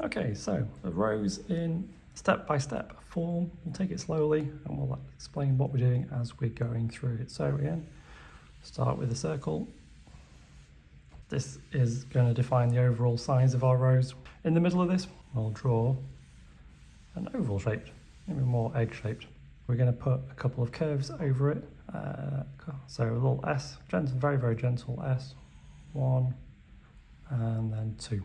Okay, so the rows in step-by-step form. We'll take it slowly and we'll explain what we're doing as we're going through it. So again, start with a circle. This is going to define the overall size of our rows. In the middle of this, we'll draw an oval shaped, maybe more egg shaped. We're going to put a couple of curves over it. So a little S, gentle, very, very gentle S, 1 and then 2.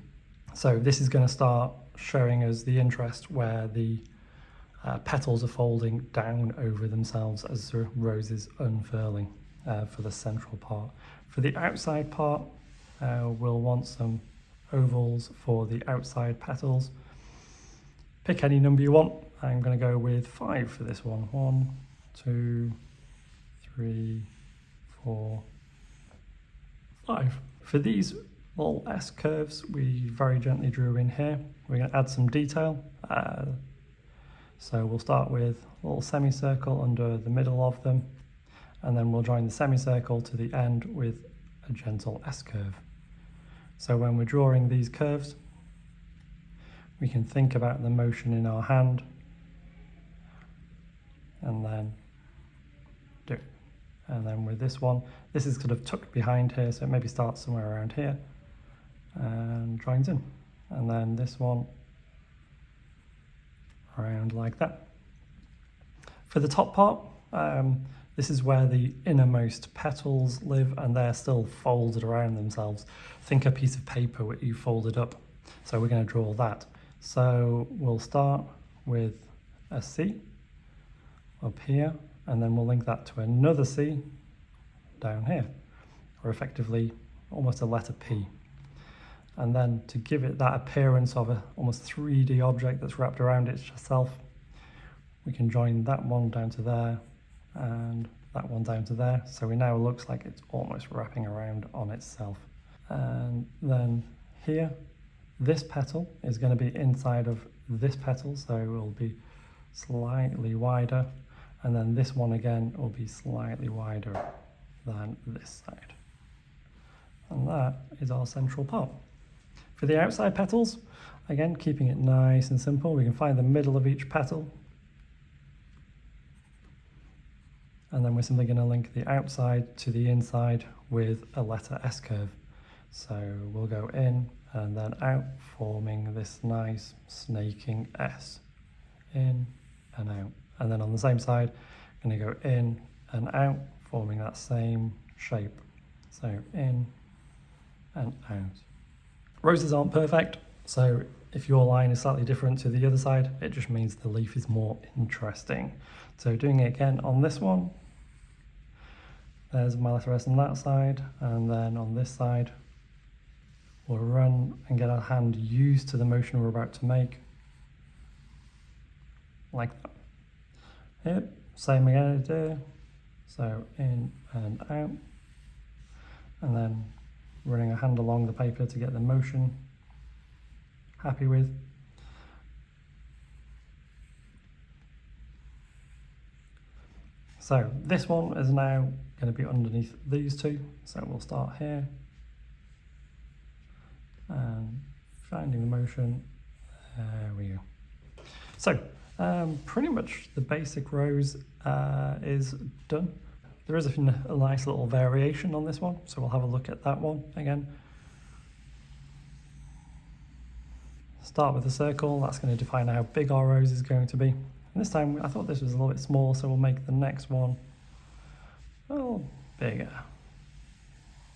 So this is going to start showing us the interest where the petals are folding down over themselves as the rose is unfurling for the central part. For the outside part, we'll want some ovals for the outside petals. Pick any number you want. I'm going to go with 5 for this one. 1, 2, 3, 4, 5. For these little S curves we very gently drew in here. We're going to add some detail. So we'll start with a little semicircle under the middle of them, and then we'll join the semicircle to the end with a gentle S curve. So when we're drawing these curves, we can think about the motion in our hand and then do it. And then with this one, this is kind of tucked behind here, so it maybe starts somewhere around here and joins in. And then this one around like that. For the top part, this is where the innermost petals live and they're still folded around themselves. Think a piece of paper that you folded up. So we're going to draw that. So we'll start with a C up here, and then we'll link that to another C down here, or effectively almost a letter P. And then to give it that appearance of a almost 3D object that's wrapped around itself, we can join that one down to there and that one down to there. So it now looks like it's almost wrapping around on itself. And then here, this petal is going to be inside of this petal, so it will be slightly wider. And then this one again will be slightly wider than this side. And that is our central part. For the outside petals, again, keeping it nice and simple, we can find the middle of each petal. And then we're simply going to link the outside to the inside with a letter S curve. So we'll go in and then out, forming this nice snaking S. In and out. And then on the same side, I'm going to go in and out, forming that same shape. So in and out. Roses aren't perfect, so if your line is slightly different to the other side, it just means the leaf is more interesting. So doing it again on this one, there's my letter S on that side, and then on this side, we'll run and get our hand used to the motion we're about to make, like that. Here, same again, so in and out, and then running a hand along the paper to get the motion happy with. So this one is now going to be underneath these two, so we'll start here and finding the motion. There we go. So pretty much the basic rose is done. There is a nice little variation on this one, so we'll have a look at that one again. Start with a circle, that's going to define how big our rose is going to be. And this time I thought this was a little bit small, so we'll make the next one a little bigger.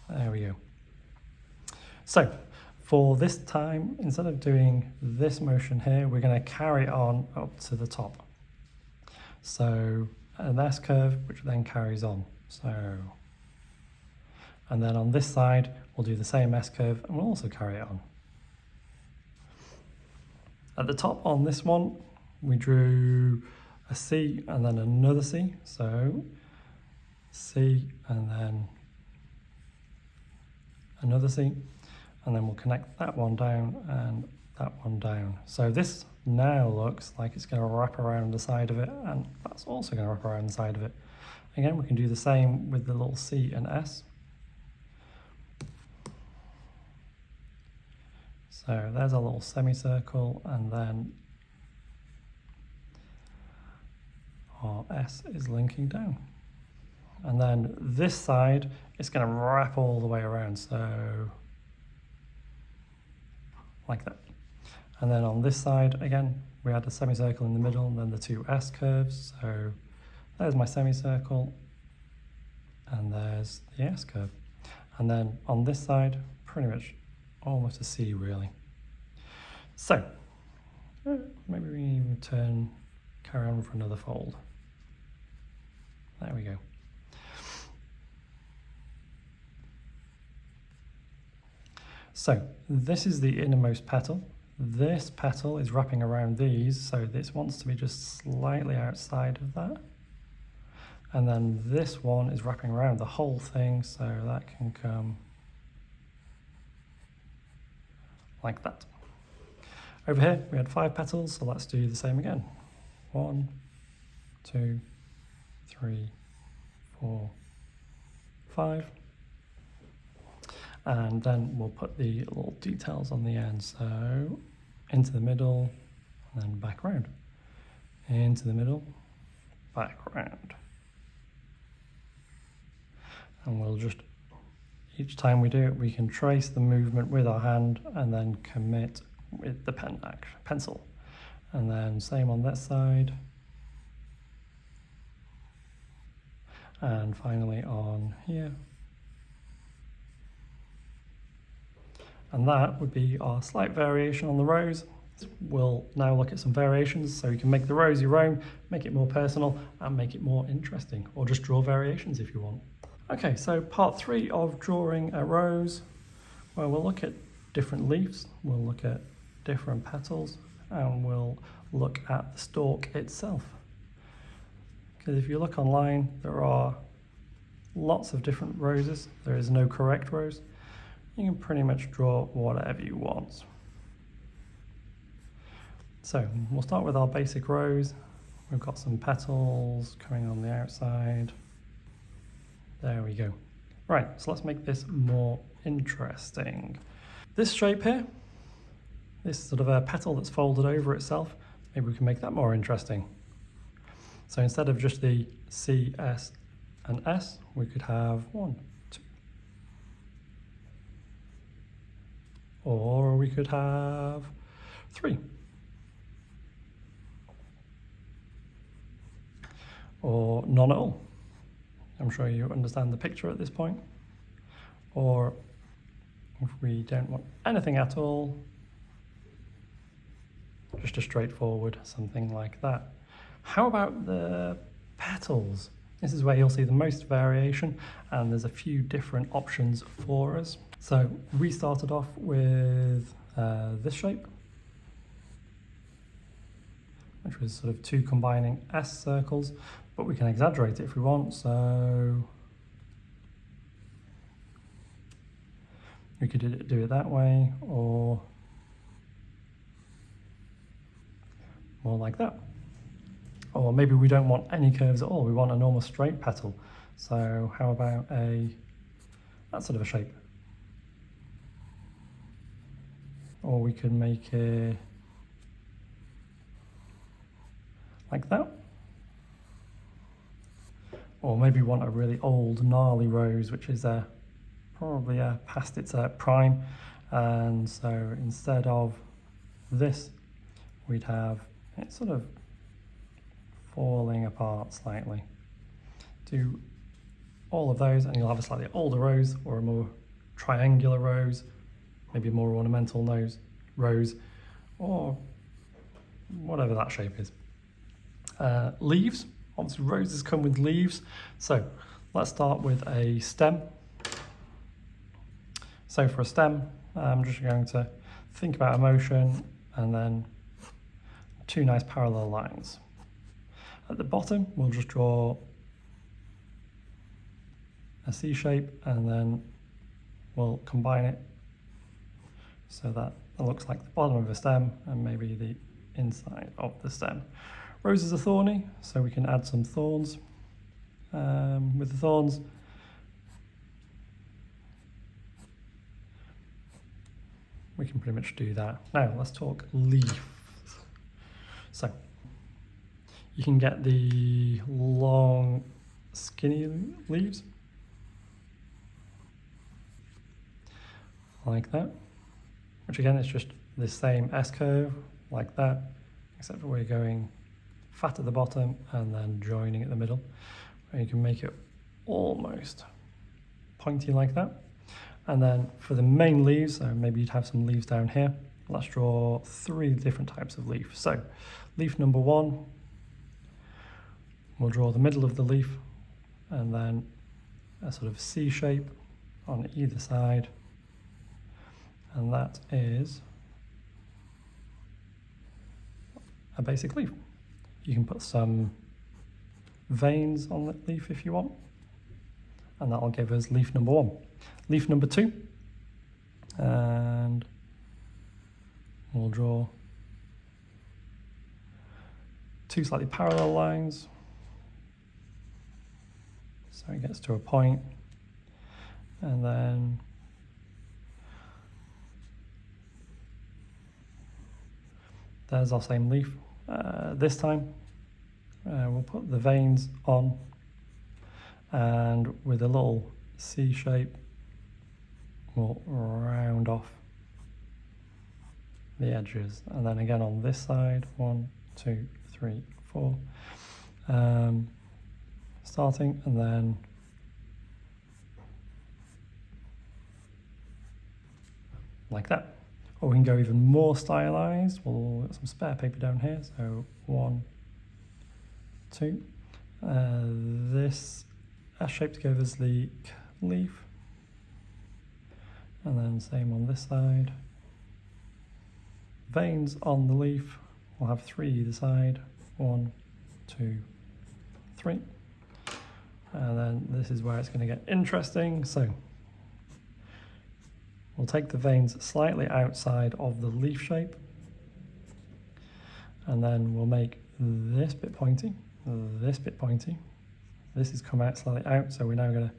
There we go. So for this time, instead of doing this motion here, we're going to carry it on up to the top. So an S curve, which then carries on. So, and then on this side, we'll do the same S curve and we'll also carry it on. At the top on this one, we drew a C and then another C. So C and then another C, and then we'll connect that one down and that one down. So this now looks like it's going to wrap around the side of it, and that's also going to wrap around the side of it. Again, we can do the same with the little C and S. So there's a little semicircle, and then our S is linking down. And then this side is going to wrap all the way around, so like that. And then on this side, again, we had a semicircle in the middle and then the two S curves. So there's my semicircle and there's the S curve. And then on this side, pretty much almost a C really. So maybe we even carry on for another fold. There we go. So this is the innermost petal. This petal is wrapping around these, so this wants to be just slightly outside of that. And then this one is wrapping around the whole thing, so that can come like that. Over here we had 5 petals, so let's do the same again. 1, 2, 3, 4, 5. And then we'll put the little details on the end. So into the middle, and then back around. Into the middle, back around. And we'll just, each time we do it, we can trace the movement with our hand and then commit with the pencil. And then same on that side. And finally on here. And that would be our slight variation on the rose. We'll now look at some variations, so you can make the rose your own, make it more personal, and make it more interesting, or just draw variations if you want. Okay, so part 3 of drawing a rose, where we'll look at different leaves, we'll look at different petals, and we'll look at the stalk itself. Because if you look online, there are lots of different roses. There is no correct rose. You can pretty much draw whatever you want. So we'll start with our basic rose. We've got some petals coming on the outside. There we go. Right, so let's make this more interesting. This shape here, this sort of a petal that's folded over itself, maybe we can make that more interesting. So instead of just the C, S, and S, we could have 1, 2. Or we could have 3. Or none at all. I'm sure you understand the picture at this point. Or if we don't want anything at all, just a straightforward something like that. How about the petals? This is where you'll see the most variation, and there's a few different options for us. So we started off with this shape, which was sort of 2 combining S circles, but we can exaggerate it if we want. So we could do it that way, or more like that. Or maybe we don't want any curves at all, we want a normal straight petal. So how about that sort of a shape? Or we could make it like that. Or maybe we want a really old gnarly rose, which is probably past its prime. And so instead of this, we'd have it sort of falling apart slightly. Do all of those and you'll have a slightly older rose, or a more triangular rose, maybe a more ornamental rose, or whatever that shape is. Leaves, obviously roses come with leaves, so let's start with a stem. So for a stem, I'm just going to think about a motion and then 2 nice parallel lines. At the bottom, we'll just draw a C shape and then we'll combine it so that it looks like the bottom of a stem and maybe the inside of the stem. Roses are thorny, so we can add some thorns. With the thorns, we can pretty much do that. Now let's talk leaves. So you can get the long skinny leaves like that, which again is just the same S-curve like that, except for we're going fat at the bottom and then joining at the middle. And you can make it almost pointy like that. And then for the main leaves, so maybe you'd have some leaves down here. Let's draw 3 different types of leaf. So leaf number 1, we'll draw the middle of the leaf and then a sort of C shape on either side. And that is a basic leaf. You can put some veins on the leaf if you want, and that'll give us leaf number 1. Leaf number 2, and we'll draw 2 slightly parallel lines so it gets to a point, and then there's our same leaf. This time we'll put the veins on, and with a little C shape we'll round off the edges, and then again on this side 1, 2, 3, 4, starting, and then like that. Or we can go even more stylized. We'll get some spare paper down here, so 1, 2. This S shape to give us the leaf, and then same on this side. Veins on the leaf, we'll have 3 either side, 1, 2, 3. And then this is where it's going to get interesting. So we'll take the veins slightly outside of the leaf shape, and then we'll make this bit pointy, this bit pointy. This has come out slightly out, so we're now going to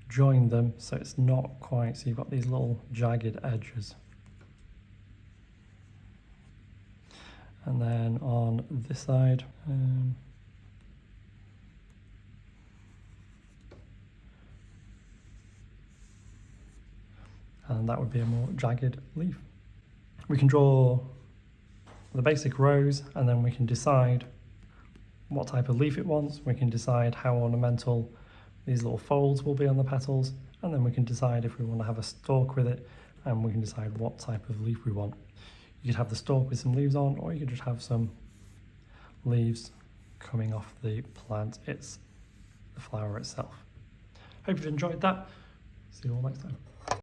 join them so it's not quite, so you've got these little jagged edges. And then on this side, and that would be a more jagged leaf. We can draw the basic rows, and then we can decide what type of leaf it wants. We can decide how ornamental these little folds will be on the petals, and then we can decide if we want to have a stalk with it, and we can decide what type of leaf we want. You could have the stalk with some leaves on, or you could just have some leaves coming off the plant, the flower itself. Hope you've enjoyed that. See you all next time.